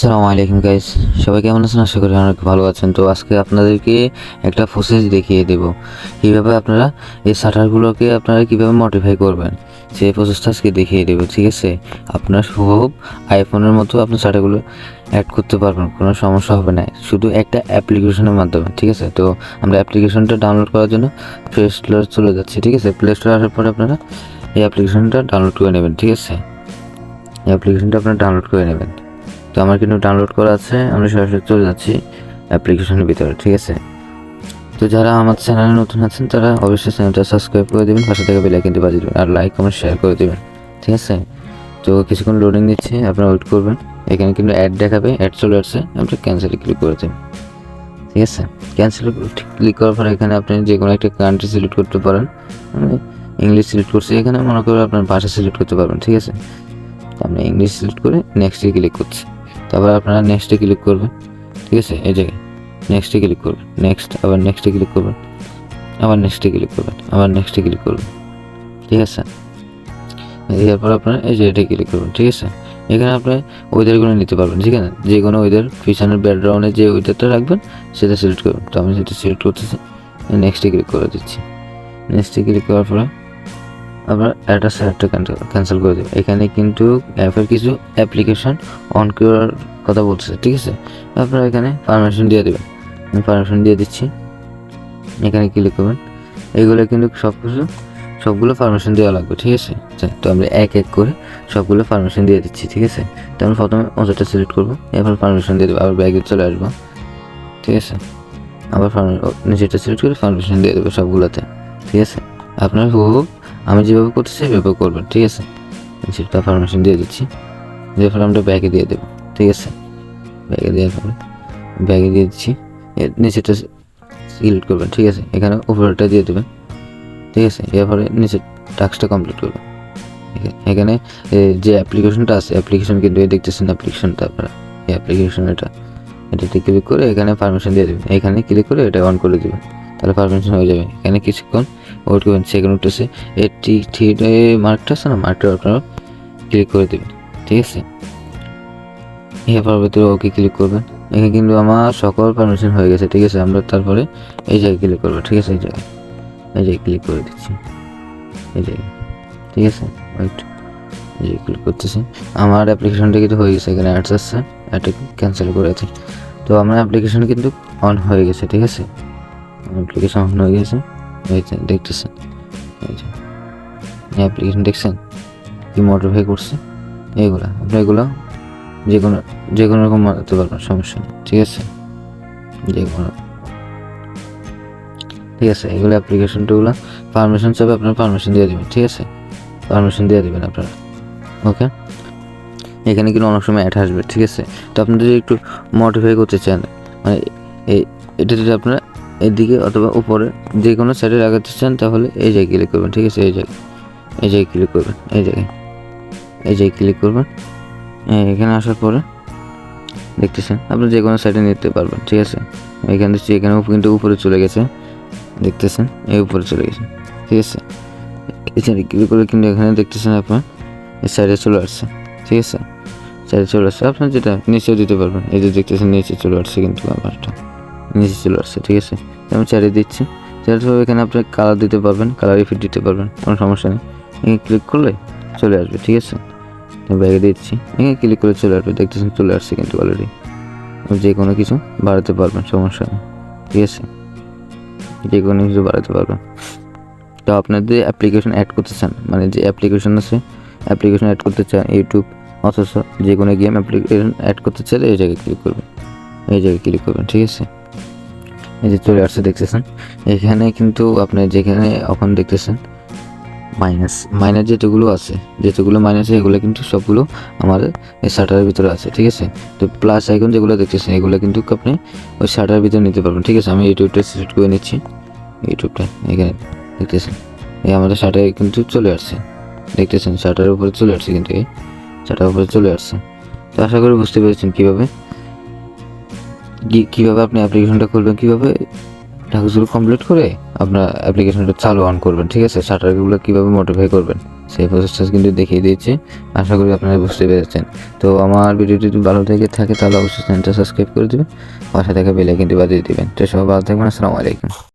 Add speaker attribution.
Speaker 1: আসসালামু আলাইকুম গাইস, সবাই কেমন আছেন? আশা করি অনেক ভালো আছেন। তো আজকে আপনাদেরকে একটা প্রসেস দেখিয়ে দেব কীভাবে আপনারা এই শাটারগুলোকে কীভাবে মডিফাই করবেন, সেই প্রসেসটা আজকে দেখিয়ে দেবো। ঠিক আছে, আপনার খুব আইফোনের মতো আপনার শাটারগুলো অ্যাড করতে পারবেন, কোনো সমস্যা হবে না, শুধু একটা অ্যাপ্লিকেশনের মাধ্যমে। ঠিক আছে, তো আমরা অ্যাপ্লিকেশনটা ডাউনলোড করার জন্য প্লে স্টোরে চলে যাচ্ছি। ঠিক আছে, প্লে স্টোরে আসার পরে আপনারা এই অ্যাপ্লিকেশনটা ডাউনলোড করে নেবেন। ঠিক আছে, এই অ্যাপ্লিকেশনটা আপনারা ডাউনলোড করে নেবেন। তো আমার কিন্তু ডাউনলোড করা আছে, আমরা সরাসরি চলে যাচ্ছি অ্যাপ্লিকেশনের ভিতরে। ঠিক আছে, তো যারা আমার চ্যানেলে নতুন আছেন তারা অবশ্যই চ্যানেলটা সাবস্ক্রাইব করে দেবেন, পাশে থেকে বেল আইকনটি বাজিয়ে দেবেন আর লাইক কমেন্ট শেয়ার করে দেবেন। ঠিক আছে, তো কিছুক্ষণ লোডিং দিচ্ছে, আপনারা ওয়েট করবেন। এখানে কিন্তু অ্যাড দেখাবে, অ্যাড চলে আসছে, আপনি ক্যান্সেলে ক্লিক করে দেবেন। ঠিক আছে, ক্যান্সেলে ক্লিক করার পরে এখানে আপনি যে কোনো একটা কান্ট্রি সিলেক্ট করতে পারেন। আমি ইংলিশ সিলেক্ট করছি, এখানে মনে করে আপনার ভাষা সিলেক্ট করতে পারবেন। ঠিক আছে, আমরা ইংলিশ সিলেক্ট করে নেক্সটে ক্লিক করছি। তারপর আপনারা নেক্সটে ক্লিক করবেন। ঠিক আছে, এই জায়গায় নেক্সটে ক্লিক করবেন, নেক্সট, আবার নেক্সটে ক্লিক করবেন, আবার নেক্সটে ক্লিক করবেন, আবার নেক্সটে ক্লিক করবেন। ঠিক আছে, এরপর আপনারা এই যে এটা ক্লিক করবেন। ঠিক আছে, এখানে আপনি ওয়েদারগুলো নিতে পারবেন। ঠিক আছে, যে কোনো ওয়েদার, পিছনের ব্যাকগ্রাউন্ডে যে ওয়েদারটা রাখবেন সেটা সিলেক্ট করবেন। তো আমি সেটা সিলেক্ট করতেছি, নেক্সটে ক্লিক করে দিচ্ছি। নেক্সটে ক্লিক করার পরে আবার অ্যাড্রেস সেটটা ক্যান্সেল করে দেবেন। এখানে কিন্তু অ্যাপের কিছু অ্যাপ্লিকেশন অন করার কথা বলছে। ঠিক আছে, আপনারা এখানে পারমিশন দিয়ে দেবেন। আমি পারমিশন দিয়ে দিচ্ছি, এখানে ক্লিক করবেন। এইগুলো কিন্তু সবগুলো পারমিশন দেওয়া লাগবে। ঠিক আছে, তো আমরা এক এক করে সবগুলো পারমিশন দিয়ে দিচ্ছি। ঠিক আছে, তো আমরা প্রথমে ওটাটা সিলেক্ট করবো, এরপর পারমিশন দিয়ে দেবো, আবার ব্যাগে চলে আসবো। ঠিক আছে, আবার নিচেটা সিলেক্ট করে পারমিশন দিয়ে দেবো সবগুলোতে। ঠিক আছে, আপনার আমি যেভাবে করতেছি সেভাবে করবেন। ঠিক আছে, সেটা পারমিশন দিয়ে দিচ্ছি, দিয়ে ফলে আমরা ব্যাগে দিয়ে দেবো। ঠিক আছে, ব্যাগে দেওয়ার পরে ব্যাগে দিয়ে দিচ্ছি, নিচেটা সিলেক্ট করবেন। ঠিক আছে, এখানে উপরেটা দিয়ে দেবেন। ঠিক আছে, এরপরে নিচের টাস্কটা কমপ্লিট করবেন। এখানে যে অ্যাপ্লিকেশনটা আছে, অ্যাপ্লিকেশন কিন্তু দেখতেছেন অ্যাপ্লিকেশনটা, আপনারা এই অ্যাপ্লিকেশন এটাতে ক্লিক করে এখানে পারমিশন দিয়ে দেবেন। এখানে ক্লিক করে এটা অন করে দেবেন, তাহলে পারমিশন হয়ে যাবে। এখানে কিছুক্ষণ ওয়েট করবেন, সেকেন্ড উঠতেছে এটি ঠিক মার্কটা আছে না, মার্কটা আপনারা ক্লিক করে দেবেন। ঠিক আছে, এরপর ভিতরে ওকে ক্লিক করবেন। এখানে কিন্তু আমার সকল পারমিশন হয়ে গেছে। ঠিক আছে, আমরা তারপরে এই জায়গায় ক্লিক করবো। ঠিক আছে, এই জায়গায় ক্লিক করে দিচ্ছি, এই জায়গায়। ঠিক আছে, ওয়েট, এই জায়গায় ক্লিক করতেছি। আমার অ্যাপ্লিকেশনটা কিন্তু হয়ে গেছে, এখানে অ্যাডস আসছে, এটা ক্যান্সেল করেছি। তো আমার অ্যাপ্লিকেশন কিন্তু অন হয়ে গেছে। ঠিক আছে, অ্যাপ্লিকেশন অন হয়ে গেছে, এই যে দেখতেছেন, এই যে অ্যাপ্লিকেশন দেখছেন কি মডিফাই করছে। এইগুলা আপনি এগুলো যে কোনো রকম বানাতে পারবেন, সমস্যা নেই। ঠিক আছে, যে কোনো, ঠিক আছে, এগুলো অ্যাপ্লিকেশনগুলো পারমিশন চাবে, আপনারা পারমিশন দিয়ে দেবেন। ঠিক আছে, পারমিশন দিয়ে দেবেন আপনারা। ওকে, এখানে কিন্তু অনেক সময় অ্যাড আসবে। ঠিক আছে, তো আপনি যদি একটু মডিফাই করতে চান, মানে এটা যদি আপনারা এদিকে অথবা উপরে যে কোনো সাইডে লাগাতে চান, তাহলে এই জায়গায় ক্লিক করবেন। ঠিক আছে, এই জায়গায় ক্লিক করবেন, এই জায়গায় ক্লিক করবেন। এখানে আসার পরে দেখতেছেন আপনি যে কোনো সাইডে নিতে পারবেন। ঠিক আছে, এখানে দেখছি এখানে কিন্তু উপরে চলে গেছে, দেখতেছেন এই উপরে চলে গেছে। ঠিক আছে, এখানে ক্লিক করে কিন্তু এখানে দেখতেছেন আপনার এই সাইডে চলে আসছে। ঠিক আছে, সাইডে চলে আসছে, আপনার যেটা নিচেও দিতে পারবেন। এই যে দেখতেছেন নিচে চলে আসছে, কিন্তু আমারটা নিচে চলে আসছে। ঠিক আছে, আমি চারে দিচ্ছি, চারে এখানে আপনি কালার দিতে পারবেন, কালার ইফেক্ট দিতে পারবেন, কোনো সমস্যা নেই। এখানে ক্লিক করলে চলে আসবে। ঠিক আছে, ব্যাগে দিচ্ছি, এখানে ক্লিক করে চলে আসবে, দেখতেছেন চলে আসছে কিন্তু অলরেডি। যে কোনো কিছু বাড়াতে পারবেন, সমস্যা নেই। ঠিক আছে, যে কোনো কিছু বাড়াতে পারবেন। তো আপনার যে অ্যাপ্লিকেশন অ্যাড করতে চান, মানে যে অ্যাপ্লিকেশন আছে, অ্যাপ্লিকেশন অ্যাড করতে চান ইউটিউব অথচ যে কোনো গেম অ্যাপ্লিকেশন অ্যাড করতে চাইলে এই জায়গায় ক্লিক করবেন, এই জায়গায় ক্লিক করবেন। ঠিক আছে, এই যে চলে আসছে, দেখতেছেন এখানে কিন্তু আপনি যেখানে এখন দেখতেছেন মাইনাস যেগুলো মাইনাস এগুলো কিন্তু সবগুলো আমাদের এই শাটারের ভিতরে আছে। ঠিক আছে, তো প্লাস আইকন যেগুলো দেখতেছেন এগুলো কিন্তু আপনি ওই শাটারের ভিতরে নিতে পারবেন। ঠিক আছে, আমি ইউটিউবটা সিলেক্ট করে নিচ্ছি, ইউটিউবটা এখানে দেখতেছেন এই আমাদের শাটারে কিন্তু চলে আসছে, দেখতেছেন শাটারের উপরে চলে আসছে, কিন্তু এই শাটারের উপরে চলে আসছে। তো আশা করি বুঝতে পেরেছেন কীভাবে আপনি অ্যাপ্লিকেশনটা খুলবেন, কীভাবে টাস্কগুলো কমপ্লিট করে আপনার অ্যাপ্লিকেশনটা চালু অন করবেন। ঠিক আছে, শাটারগুলো কীভাবে মডিফাই করবেন সেই প্রসেসটা কিন্তু দেখিয়ে দিয়েছি। আশা করি আপনারা বুঝতে পেরেছেন। তো আমার ভিডিওটি যদি ভালো লেগে থাকে তাহলে অবশ্যই চ্যানেলটা সাবস্ক্রাইব করে দেবেন, পাশে থাকা বেল আইকনটি বাজিয়ে দিবেন। তো সবাই ভালো থাকবেন। আসসালামু আলাইকুম।